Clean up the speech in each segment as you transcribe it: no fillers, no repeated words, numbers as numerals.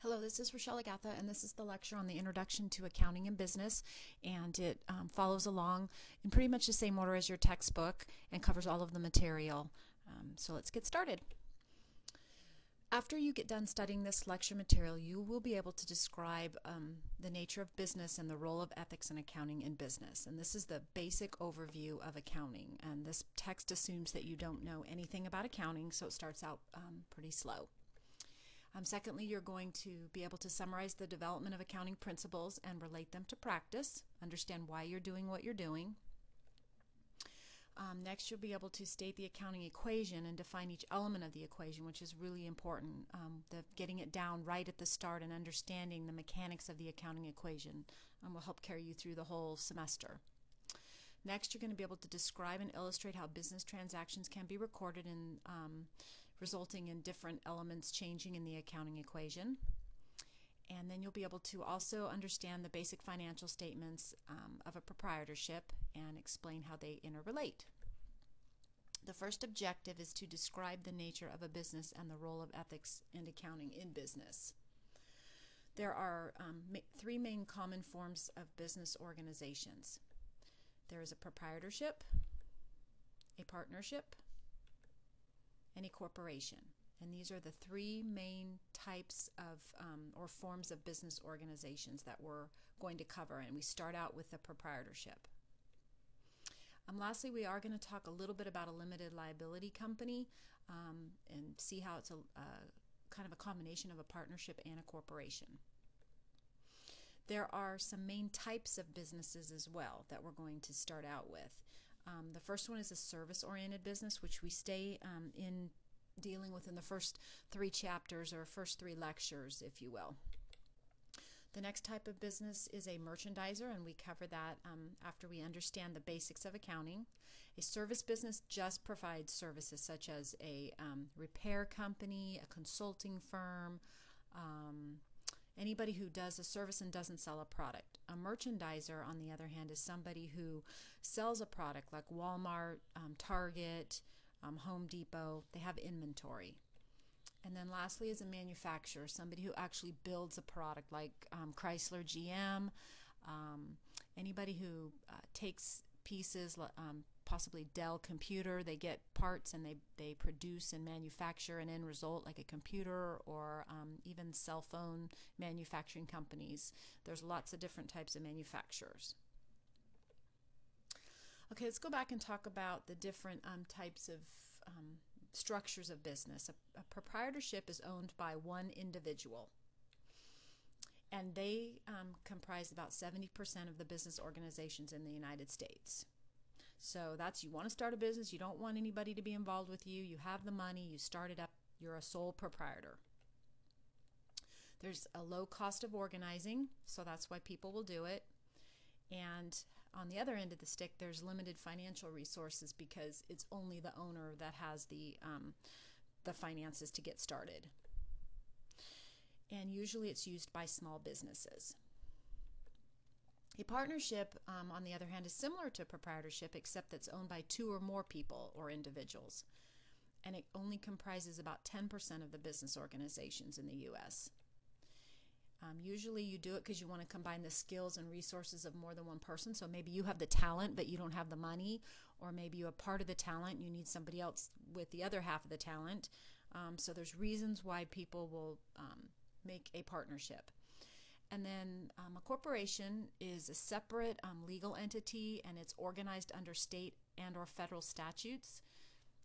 Hello, this is Rochelle Agatha, and this is the lecture on the Introduction to Accounting and Business, and it follows along in pretty much the same order as your textbook and covers all of the material. So let's get started. After you get done studying this lecture material, you will be able to describe the nature of business and the role of ethics and accounting in business. And this is the basic overview of accounting. And this text assumes that you don't know anything about accounting, so it starts out pretty slow. Secondly, you're going to be able to summarize the development of accounting principles and relate them to practice, understand why you're doing what you're doing. Next, you'll be able to state the accounting equation and define each element of the equation, which is really important. Getting it down right at the start and understanding the mechanics of the accounting equation will help carry you through the whole semester. Next, you're going to be able to describe and illustrate how business transactions can be recorded and resulting in different elements changing in the accounting equation. And then you'll be able to also understand the basic financial statements of a proprietorship and explain how they interrelate. The first objective is to describe the nature of a business and the role of ethics and accounting in business. There are three main common forms of business organizations. There is a proprietorship, a partnership, and a corporation. And these are the three main types of or forms of business organizations that we're going to cover. And we start out with the proprietorship. Lastly, we are going to talk a little bit about a limited liability company and see how it's a kind of a combination of a partnership and a corporation. There are some main types of businesses as well that we're going to start out with. The first one is a service-oriented business, which we stay in dealing with in the first three chapters or first three lectures, if you will. The next type of business is a merchandiser, and we cover that after we understand the basics of accounting. A service business just provides services such as a repair company, a consulting firm, anybody who does a service and doesn't sell a product. A merchandiser, on the other hand, is somebody who sells a product like Walmart, Target, Home Depot. They have inventory. And then lastly is a manufacturer, somebody who actually builds a product like Chrysler, GM, anybody who takes pieces, possibly Dell computer, they get parts and they produce and manufacture an end result like a computer, or even cell phone manufacturing companies. There's lots of different types of manufacturers. Okay, let's go back and talk about the different types of structures of business. A proprietorship is owned by one individual, and they comprise about 70% of the business organizations in the United States. So that's, you want to start a business, you don't want anybody to be involved with you, you have the money, you start it up, you're a sole proprietor. There's a low cost of organizing, so that's why people will do it. And on the other end of the stick, there's limited financial resources because it's only the owner that has the finances to get started. And usually it's used by small businesses. A partnership, on the other hand, is similar to proprietorship, except that it's owned by two or more people or individuals. And it only comprises about 10% of the business organizations in the U.S. Usually you do it because you want to combine the skills and resources of more than one person. So maybe you have the talent, but you don't have the money, or maybe you have part of the talent, you need somebody else with the other half of the talent. So there's reasons why people will make a partnership. And then a corporation is a separate legal entity, and it's organized under state and or federal statutes.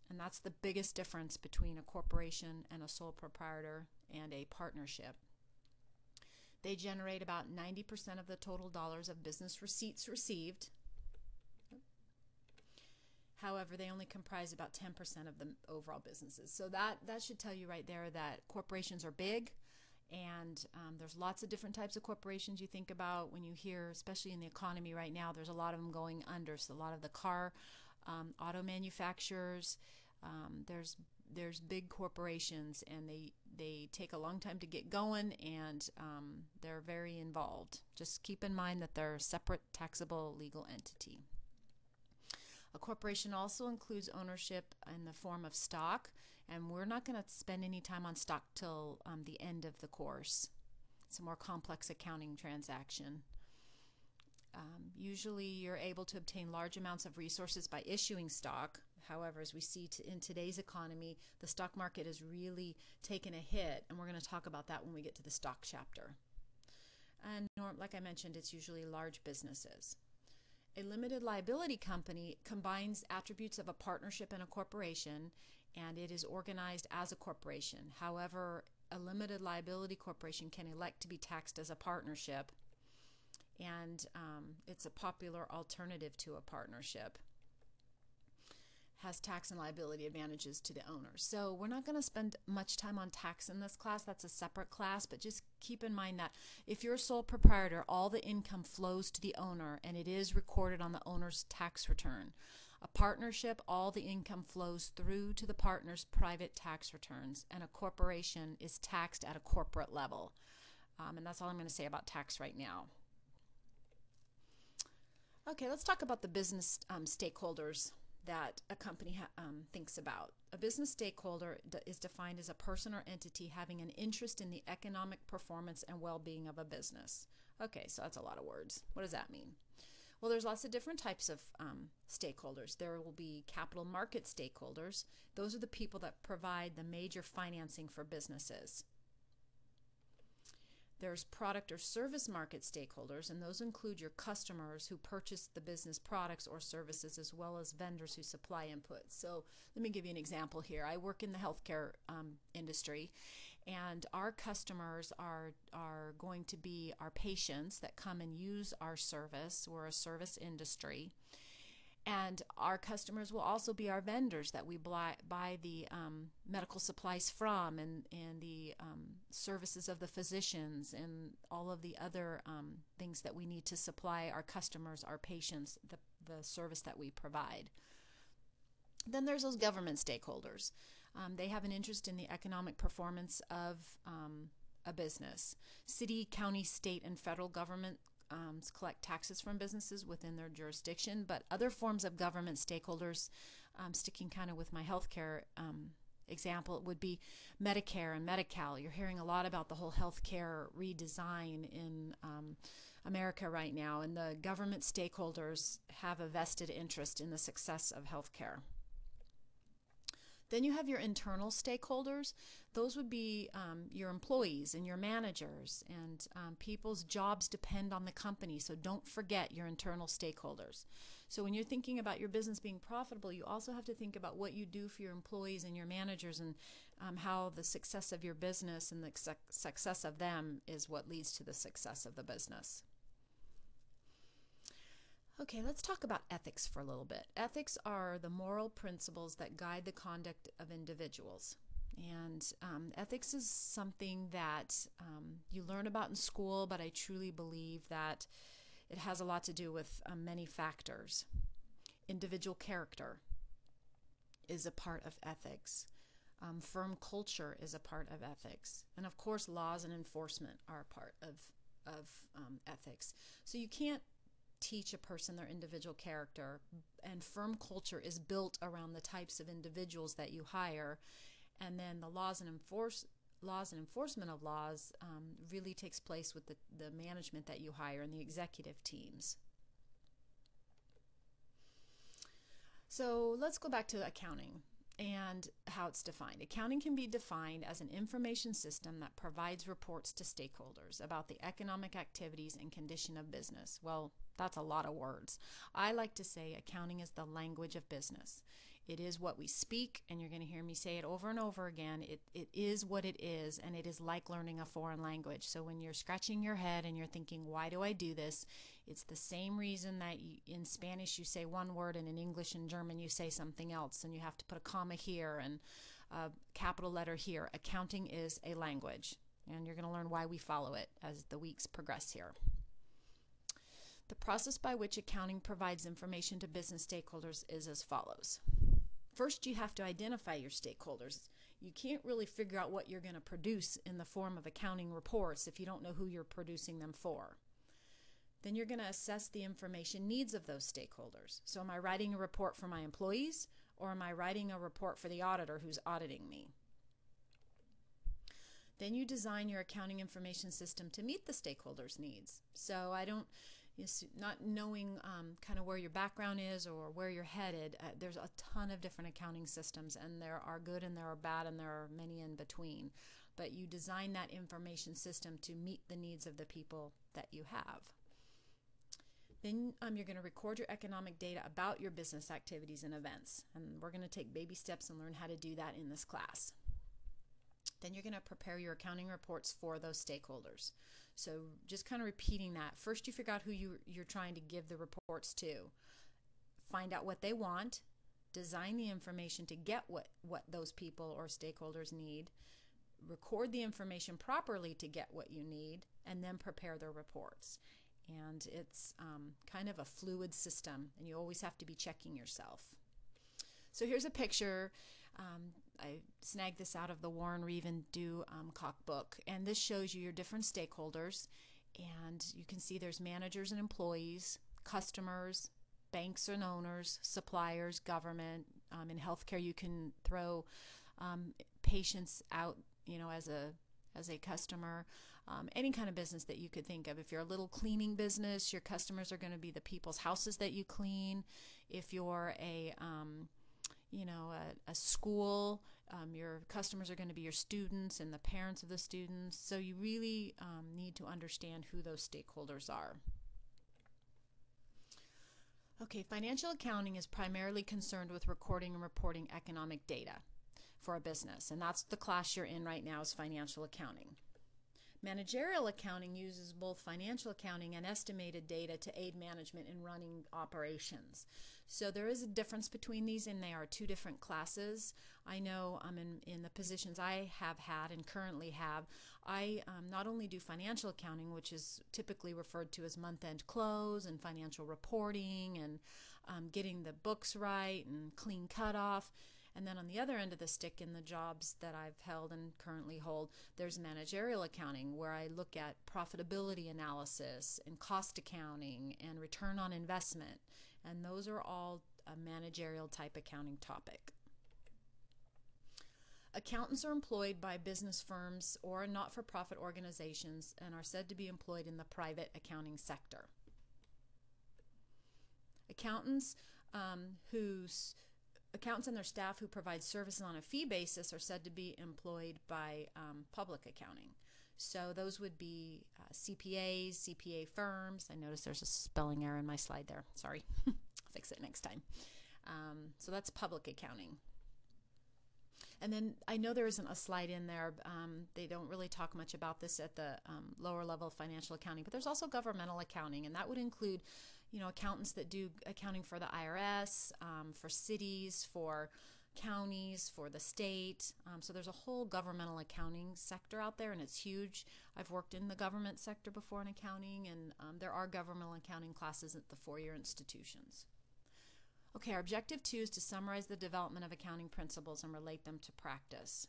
And that's the biggest difference between a corporation and a sole proprietor and a partnership. They generate about 90% of the total dollars of business receipts received. However, they only comprise about 10% of the overall businesses. So that should tell you right there that corporations are big, and there's lots of different types of corporations you think about when you hear, especially in the economy right now, there's a lot of them going under. So a lot of the car, auto manufacturers, there's big corporations, and they take a long time to get going, and they're very involved. Just keep in mind that they're a separate taxable legal entity. A corporation also includes ownership in the form of stock, and we're not going to spend any time on stock till the end of the course. It's a more complex accounting transaction. Usually you're able to obtain large amounts of resources by issuing stock. However, as we see in today's economy, the stock market has really taken a hit, and we're going to talk about that when we get to the stock chapter. And like I mentioned, it's usually large businesses. A limited liability company combines attributes of a partnership and a corporation, and it is organized as a corporation. However, a limited liability corporation can elect to be taxed as a partnership, and it's a popular alternative to a partnership. Has tax and liability advantages to the owner. So we're not going to spend much time on tax in this class. That's a separate class, but just keep in mind that if you're a sole proprietor, all the income flows to the owner, and it is recorded on the owner's tax return. A partnership, all the income flows through to the partner's private tax returns, and a corporation is taxed at a corporate level. And that's all I'm going to say about tax right now. Okay, let's talk about the business stakeholders that a company thinks about. A business stakeholder is defined as a person or entity having an interest in the economic performance and well-being of a business. Okay, so that's a lot of words. What does that mean? Well, there's lots of different types of stakeholders. There will be capital market stakeholders. Those are the people that provide the major financing for businesses. There's product or service market stakeholders, and those include your customers who purchase the business products or services, as well as vendors who supply inputs. So let me give you an example here. I work in the healthcare industry, and our customers are going to be our patients that come and use our service. We're a service industry. And our customers will also be our vendors that we buy the medical supplies from, and the services of the physicians, and all of the other things that we need to supply our customers, our patients, the service that we provide. Then there's those government stakeholders. They have an interest in the economic performance of a business. City, county, state, and federal government collect taxes from businesses within their jurisdiction, but other forms of government stakeholders, sticking kind of with my healthcare example, it would be Medicare and Medi-Cal. You're hearing a lot about the whole healthcare redesign in America right now, and the government stakeholders have a vested interest in the success of healthcare. Then you have your internal stakeholders. Those would be your employees and your managers, and people's jobs depend on the company, so don't forget your internal stakeholders. So when you're thinking about your business being profitable, you also have to think about what you do for your employees and your managers, and how the success of your business and the success of them is what leads to the success of the business. Okay, let's talk about ethics for a little bit. Ethics are the moral principles that guide the conduct of individuals. And ethics is something that you learn about in school, but I truly believe that it has a lot to do with many factors. Individual character is a part of ethics. Firm culture is a part of ethics. And of course, laws and enforcement are a part of ethics. So you can't teach a person their individual character, and firm culture is built around the types of individuals that you hire, and then the laws and enforcement of laws really takes place with the management that you hire and the executive teams. So let's go back to accounting and how it's defined. Accounting can be defined as an information system that provides reports to stakeholders about the economic activities and condition of business. Well, that's a lot of words. I like to say accounting is the language of business. It is what we speak, and you're going to hear me say it over and over again. It is what it is, and it is like learning a foreign language. So when you're scratching your head and you're thinking, why do I do this? It's the same reason that in Spanish you say one word, and in English and German you say something else, and you have to put a comma here and a capital letter here. Accounting is a language, and you're going to learn why we follow it as the weeks progress here. The process by which accounting provides information to business stakeholders is as follows. First, you have to identify your stakeholders. You can't really figure out what you're going to produce in the form of accounting reports if you don't know who you're producing them for. Then you're going to assess the information needs of those stakeholders. So am I writing a report for my employees, or am I writing a report for the auditor who's auditing me? Then you design your accounting information system to meet the stakeholders' needs. So not knowing kind of where your background is or where you're headed, there's a ton of different accounting systems, and there are good and there are bad and there are many in between. But you design that information system to meet the needs of the people that you have. Then you're going to record your economic data about your business activities and events. And we're going to take baby steps and learn how to do that in this class. Then you're going to prepare your accounting reports for those stakeholders. So just kind of repeating that. First, you figure out who you're trying to give the reports to. Find out what they want. Design the information to get what those people or stakeholders need. Record the information properly to get what you need, and then prepare their reports. And it's kind of a fluid system, and you always have to be checking yourself. So here's a picture. I snagged this out of the Warren Reeve and Dew Cock book, and this shows you your different stakeholders, and you can see there's managers and employees, customers, banks and owners, suppliers, government. In healthcare, you can throw patients out, as a customer. Any kind of business that you could think of. If you're a little cleaning business, your customers are going to be the people's houses that you clean. If you're a school, your customers are going to be your students and the parents of the students. So you really need to understand who those stakeholders are. Okay, financial accounting is primarily concerned with recording and reporting economic data for a business, and that's the class you're in right now, is financial accounting. Managerial accounting uses both financial accounting and estimated data to aid management in running operations. So there is a difference between these, and they are two different classes. I know in the positions I have had and currently have, I not only do financial accounting, which is typically referred to as month-end close and financial reporting and getting the books right and clean cutoff. And then on the other end of the stick, in the jobs that I've held and currently hold, there's managerial accounting, where I look at profitability analysis and cost accounting and return on investment. And those are all a managerial type accounting topic. Accountants are employed by business firms or not-for-profit organizations and are said to be employed in the private accounting sector. Accountants and their staff who provide services on a fee basis are said to be employed by public accounting. So those would be CPAs, CPA firms. I noticed there's a spelling error in my slide there. Sorry. I'll fix it next time. So that's public accounting. And then I know there isn't a slide in there. They don't really talk much about this at the lower level of financial accounting, but there's also governmental accounting, and that would include accountants that do accounting for the IRS, for cities, for counties, for the state. So there's a whole governmental accounting sector out there, and it's huge. I've worked in the government sector before in accounting, and there are governmental accounting classes at the four-year institutions. Okay, our objective 2 is to summarize the development of accounting principles and relate them to practice.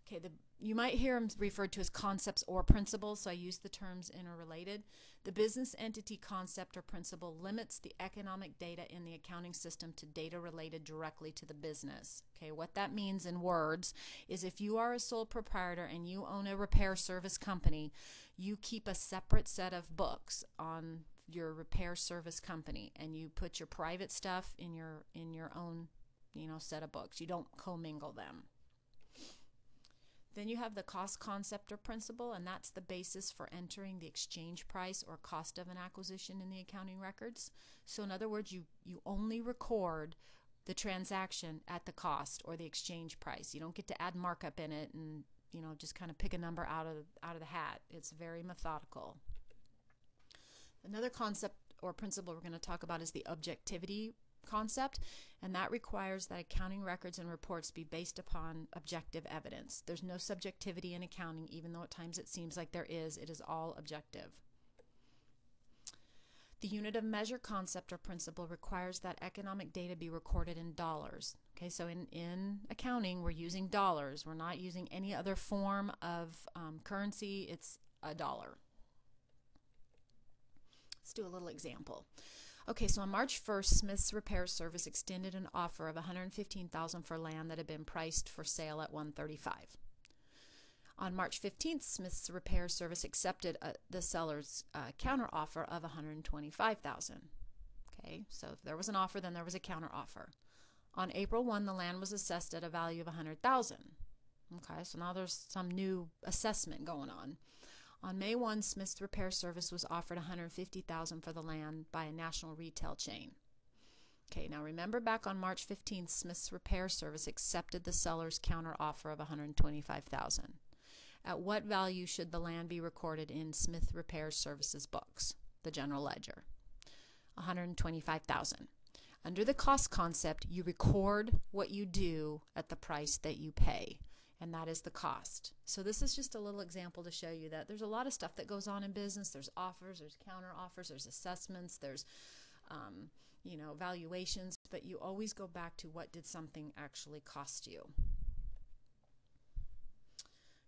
Okay, you might hear them referred to as concepts or principles, so I use the terms interrelated. The business entity concept or principle limits the economic data in the accounting system to data related directly to the business. Okay, what that means in words is if you are a sole proprietor and you own a repair service company, you keep a separate set of books on your repair service company, and you put your private stuff in your own set of books. You don't commingle them. Then you have the cost concept or principle, and that's the basis for entering the exchange price or cost of an acquisition in the accounting records. So in other words, you only record the transaction at the cost or the exchange price. You don't get to add markup in it and just kind of pick a number out of the hat. It's very methodical. Another concept or principle we're going to talk about is the objectivity concept, and that requires that accounting records and reports be based upon objective evidence. There's no subjectivity in accounting, even though at times it seems like there is. It is all objective. The unit of measure concept or principle requires that economic data be recorded in dollars. Okay, so in accounting, we're using dollars. We're not using any other form of currency. It's a dollar. Let's do a little example. Okay, so on March 1st, Smith's Repair Service extended an offer of $115,000 for land that had been priced for sale at $135,000. On March 15th, Smith's Repair Service accepted the seller's counteroffer of $125,000. Okay, so if there was an offer, then there was a counteroffer. On April 1, the land was assessed at a value of $100,000. Okay, so now there's some new assessment going on. On May 1, Smith's Repair Service was offered $150,000 for the land by a national retail chain. Okay, now remember back on March 15th, Smith's Repair Service accepted the seller's counteroffer of $125,000. At what value should the land be recorded in Smith Repair Services books, the general ledger? $125,000. Under the cost concept, you record what you do at the price that you pay, and that is the cost. So this is just a little example to show you that there's a lot of stuff that goes on in business. There's offers, there's counter offers, there's assessments, there's valuations, but you always go back to what did something actually cost you.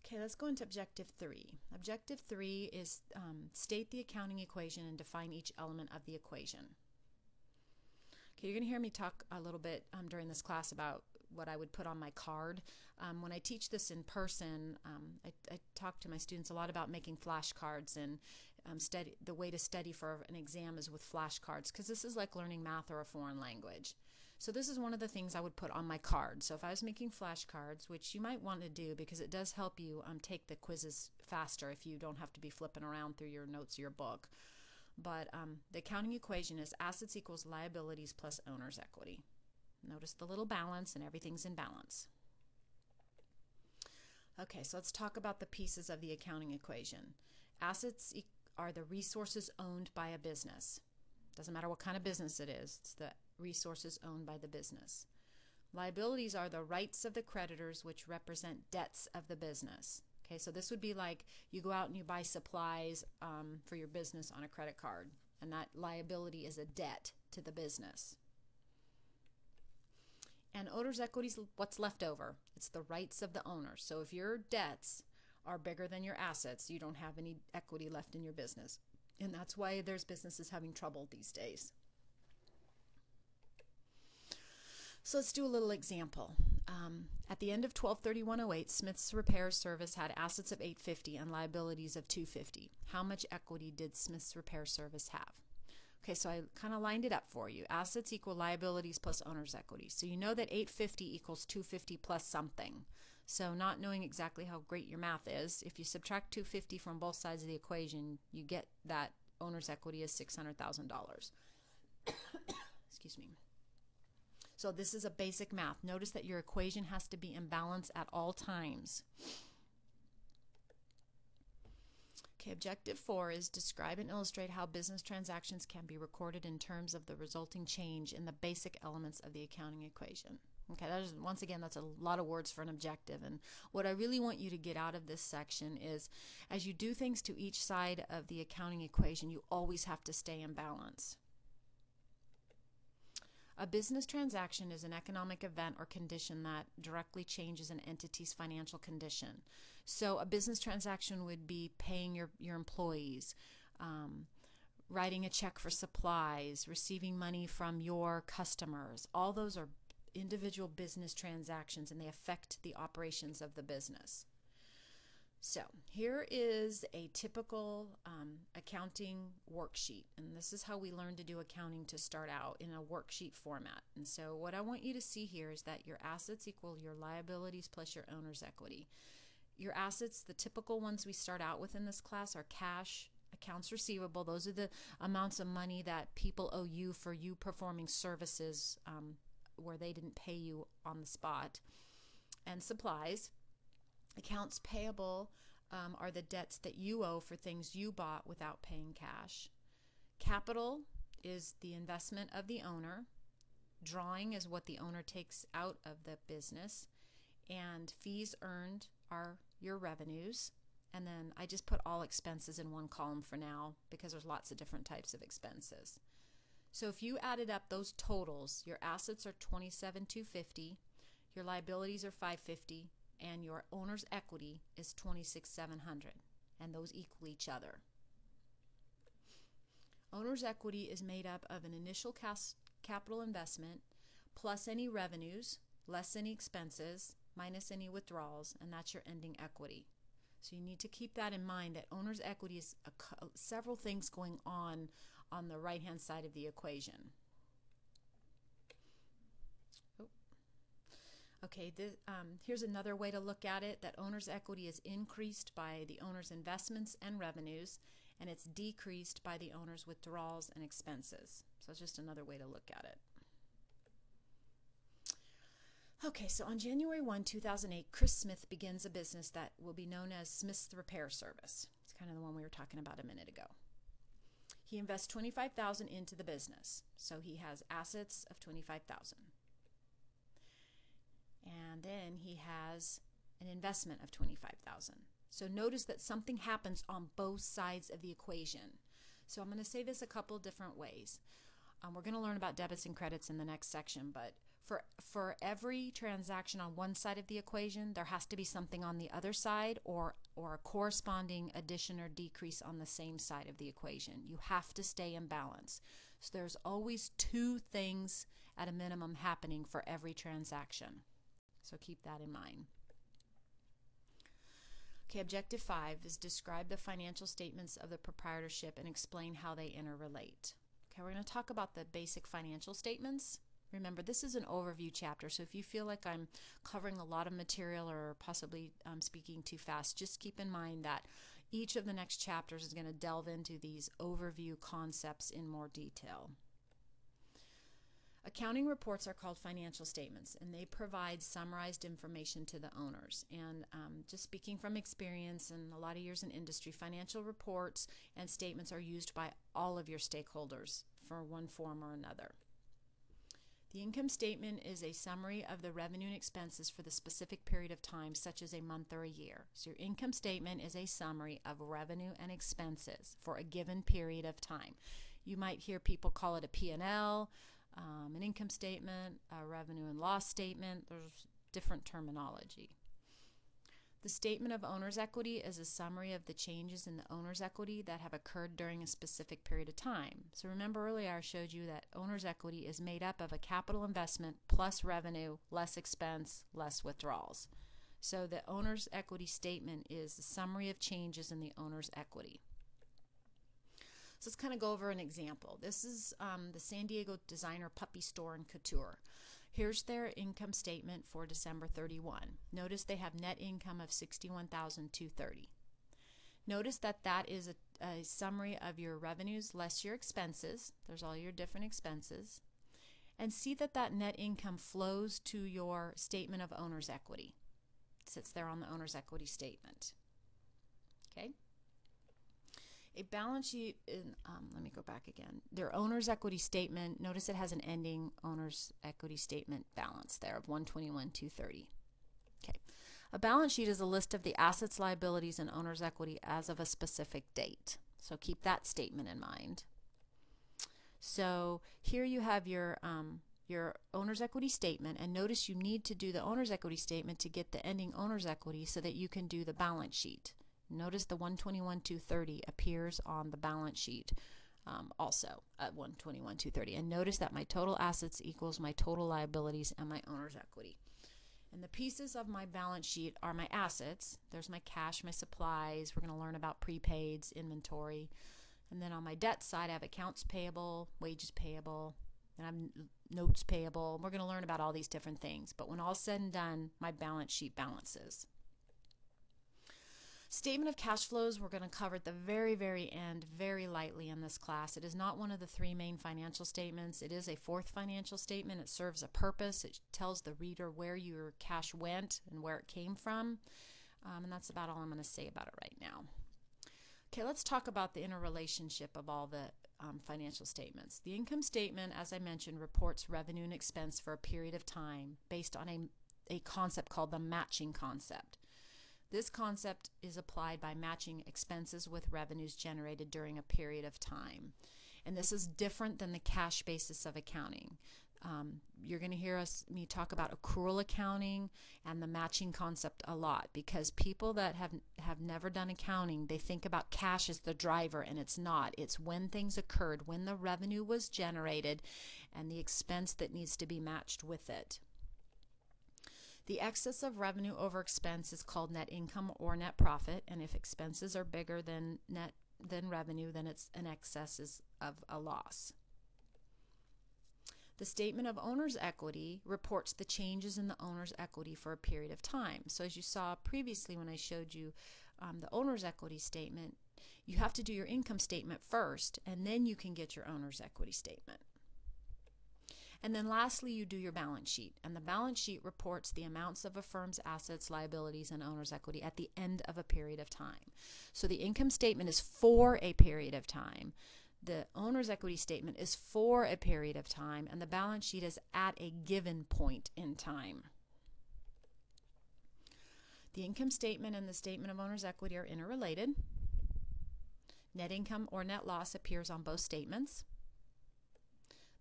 Okay, let's go into Objective 3. Objective 3 is state the accounting equation and define each element of the equation. Okay, you're going to hear me talk a little bit during this class about what I would put on my card. When I teach this in person, I talk to my students a lot about making flashcards, and the way to study for an exam is with flashcards, because this is like learning math or a foreign language. So this is one of the things I would put on my card. So if I was making flashcards, which you might want to do because it does help you take the quizzes faster if you don't have to be flipping around through your notes or your book. But the accounting equation is assets equals liabilities plus owner's equity. Notice the little balance, and everything's in balance. Okay, so let's talk about the pieces of the accounting equation. Assets are the resources owned by a business. Doesn't matter what kind of business it is, it's the resources owned by the business. Liabilities are the rights of the creditors, which represent debts of the business. Okay, so this would be like you go out and you buy supplies for your business on a credit card, and that liability is a debt to the business. And owner's equity is what's left over. It's the rights of the owner. So if your debts are bigger than your assets, you don't have any equity left in your business. And that's why there's businesses having trouble these days. So let's do a little example. At the end of 12/31/08, Smith's Repair Service had assets of $850 and liabilities of $250. How much equity did Smith's Repair Service have? Okay, so I kind of lined it up for you. Assets equal liabilities plus owner's equity. So you know that $850 equals $250 plus something. So not knowing exactly how great your math is, if you subtract $250 from both sides of the equation, you get that owner's equity is $600,000. Excuse me. So this is a basic math. Notice that your equation has to be in balance at all times. Okay, Objective 4 is describe and illustrate how business transactions can be recorded in terms of the resulting change in the basic elements of the accounting equation. Okay, once again, that's a lot of words for an objective. And what I really want you to get out of this section is, as you do things to each side of the accounting equation, you always have to stay in balance. A business transaction is an economic event or condition that directly changes an entity's financial condition. So a business transaction would be paying your employees, writing a check for supplies, receiving money from your customers. All those are individual business transactions, and they affect the operations of the business. So here is a typical accounting worksheet, and this is how we learn to do accounting to start out, in a worksheet format. And so what I want you to see here is that your assets equal your liabilities plus your owner's equity. Your assets, the typical ones we start out with in this class, are cash, accounts receivable. Those are the amounts of money that people owe you for you performing services where they didn't pay you on the spot. And supplies. Accounts payable are the debts that you owe for things you bought without paying cash. Capital is the investment of the owner. Drawing is what the owner takes out of the business. And fees earned are your revenues. And then I just put all expenses in one column for now because there's lots of different types of expenses. So if you added up those totals, your assets are $27,250, your liabilities are $550, and your owner's equity is $26,700, and those equal each other. Owner's equity is made up of an initial capital investment plus any revenues, less any expenses, minus any withdrawals, and that's your ending equity. So you need to keep that in mind, that owner's equity is several things going on the right-hand side of the equation. Okay, here's another way to look at it, that owner's equity is increased by the owner's investments and revenues, and it's decreased by the owner's withdrawals and expenses. So it's just another way to look at it. Okay, so on January 1, 2008, Chris Smith begins a business that will be known as Smith's Repair Service. It's kind of the one we were talking about a minute ago. He invests $25,000 into the business, so he has assets of $25,000. And then he has an investment of $25,000. So notice that something happens on both sides of the equation. So I'm going to say this a couple different ways. We're going to learn about debits and credits in the next section, but for every transaction on one side of the equation, there has to be something on the other side, or a corresponding addition or decrease on the same side of the equation. You have to stay in balance. So there's always two things at a minimum happening for every transaction. So keep that in mind. Okay, objective 5 is describe the financial statements of the proprietorship and explain how they interrelate. Okay, we're going to talk about the basic financial statements. Remember, this is an overview chapter, so if you feel like I'm covering a lot of material or possibly speaking too fast, just keep in mind that each of the next chapters is going to delve into these overview concepts in more detail. Accounting reports are called financial statements, and they provide summarized information to the owners. And just speaking from experience and a lot of years in industry, financial reports and statements are used by all of your stakeholders for one form or another. The income statement is a summary of the revenue and expenses for the specific period of time, such as a month or a year. So your income statement is a summary of revenue and expenses for a given period of time. You might hear people call it a P&L, an income statement, a revenue and loss statement. There's different terminology. The statement of owner's equity is a summary of the changes in the owner's equity that have occurred during a specific period of time. So remember earlier I showed you that owner's equity is made up of a capital investment plus revenue, less expense, less withdrawals. So the owner's equity statement is a summary of changes in the owner's equity. So let's kind of go over an example. This is the San Diego designer puppy store and couture. Here's their income statement for December 31. Notice they have net income of $61,230. Notice that that is a summary of your revenues less your expenses. There's all your different expenses. And see that that net income flows to your statement of owner's equity. It sits there on the owner's equity statement. Okay? A balance sheet, let me go back again. Their owner's equity statement, notice it has an ending owner's equity statement balance there of $121,230. Okay. A balance sheet is a list of the assets, liabilities, and owner's equity as of a specific date. So keep that statement in mind. So here you have your owner's equity statement, and notice you need to do the owner's equity statement to get the ending owner's equity so that you can do the balance sheet. Notice the $121,230 appears on the balance sheet also at $121,230. And notice that my total assets equals my total liabilities and my owner's equity. And the pieces of my balance sheet are my assets. There's my cash, my supplies. We're going to learn about prepaids, inventory. And then on my debt side, I have accounts payable, wages payable, and I have notes payable. We're going to learn about all these different things. But when all's said and done, my balance sheet balances. Statement of cash flows, we're going to cover at the very, very end very lightly in this class. It is not one of the three main financial statements. It is a fourth financial statement. It serves a purpose. It tells the reader where your cash went and where it came from. And that's about all I'm going to say about it right now. Okay, let's talk about the interrelationship of all the financial statements. The income statement, as I mentioned, reports revenue and expense for a period of time based on a concept called the matching concept. This concept is applied by matching expenses with revenues generated during a period of time. And this is different than the cash basis of accounting. You're going to hear me talk about accrual accounting and the matching concept a lot, because people that have never done accounting, they think about cash as the driver, and it's not. It's when things occurred, when the revenue was generated, and the expense that needs to be matched with it. The excess of revenue over expense is called net income or net profit, and if expenses are bigger than revenue, then it's an excess of a loss. The statement of owner's equity reports the changes in the owner's equity for a period of time. So as you saw previously when I showed you the owner's equity statement, you have to do your income statement first, and then you can get your owner's equity statement. And then lastly, you do your balance sheet, and the balance sheet reports the amounts of a firm's assets, liabilities, and owner's equity at the end of a period of time. So the income statement is for a period of time. The owner's equity statement is for a period of time, and the balance sheet is at a given point in time. The income statement and the statement of owner's equity are interrelated. Net income or net loss appears on both statements.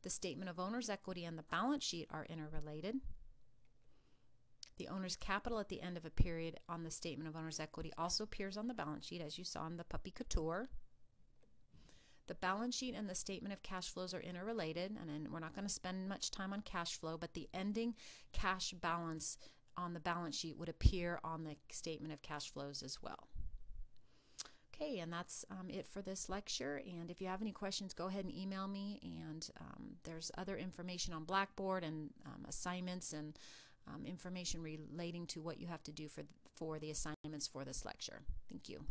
The statement of owner's equity and the balance sheet are interrelated. The owner's capital at the end of a period on the statement of owner's equity also appears on the balance sheet, as you saw in the puppy couture. The balance sheet and the statement of cash flows are interrelated, and we're not going to spend much time on cash flow, but the ending cash balance on the balance sheet would appear on the statement of cash flows as well. Okay, and that's it for this lecture, and if you have any questions, go ahead and email me, and there's other information on Blackboard and assignments and information relating to what you have to do for the assignments for this lecture. Thank you.